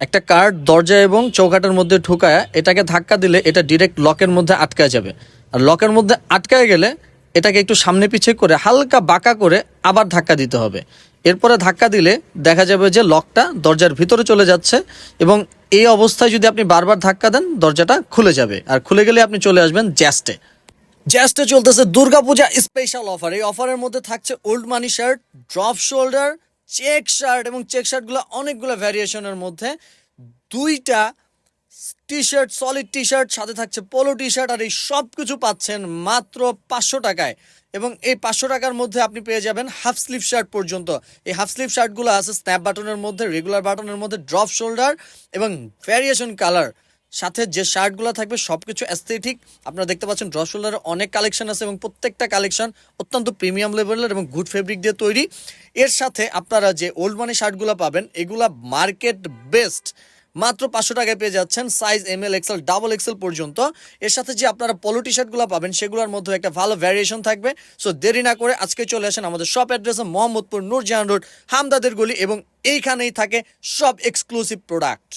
একটা কার্ড দরজা এবং চৌকাঠের মধ্যে ঢুকায় এটাকে ধাক্কা দিলে এটা ডিরেক্ট লকের মধ্যে আটকায় যাবে। আর লকের মধ্যে আটকায় গেলে এটাকে একটু সামনে পিছিয়ে করে হালকা বাঁকা করে আবার ধাক্কা দিতে হবে। এরপরে ধাক্কা দিলে দেখা যাবে যে লকটা দরজার ভিতরে চলে যাচ্ছে এবং এই অবস্থায় যদি আপনি বারবার ধাক্কা দেন দরজাটা খুলে যাবে। আর খুলে গেলে আপনি চলে আসবেন জ্যাস্টে। জ্যাস্টে চলতেছে দুর্গাপূজা স্পেশাল অফার। এই অফারের মধ্যে থাকছে old money shirt, drop shoulder, check shirt এবং চেক শার্টগুলো অনেকগুলো ভ্যারিয়েশনের মধ্যে, দুইটা T shirt, solid T shirt, সাথে থাকছে পোলো টি শার্ট। আর এই সব কিছু পাচ্ছেন মাত্র 500 টাকায়। এবং এই 500 টাকার মধ্যে আপনি পেয়ে যাবেন হাফ স্লিভ শার্ট পর্যন্ত। এই হাফ স্লিভ শার্টগুলো আছে স্ন্যাপ বাটনের মধ্যে, রেগুলার বাটনের মধ্যে, ড্রপ শোল্ডার এবং ভ্যারিয়েশন কালার। সাথে যে শার্টগুলো থাকবে সব কিছু অ্যাস্থেটিক। আপনারা দেখতে পাচ্ছেন ড্রপ শোল্ডারের অনেক কালেকশন আছে এবং প্রত্যেকটা কালেকশন অত্যন্ত প্রিমিয়াম লেভেলের এবং গুড ফেব্রিক দিয়ে তৈরি। এর সাথে আপনারা যে ওল্ড মানি শার্টগুলো পাবেন এগুলা মার্কেট বেস্ট মাত্র 500 টাকায় পেয়ে যাচ্ছেন, size ML, XL, double XL পর্যন্ত। এর সাথে যে আপনারা পোলো টি শার্টগুলো পাবেন সেগুলোর মধ্যে একটা ভালো ভ্যারিয়েশন থাকবে। সো দেরি না করে আজকে চলে আসেন আমাদের শপ অ্যাড্রেসে, মোহাম্মদপুর নূরজাহান রোড, হামদাদের গলি, এবং এইখানেই থাকে সব এক্সক্লুসিভ প্রোডাক্ট।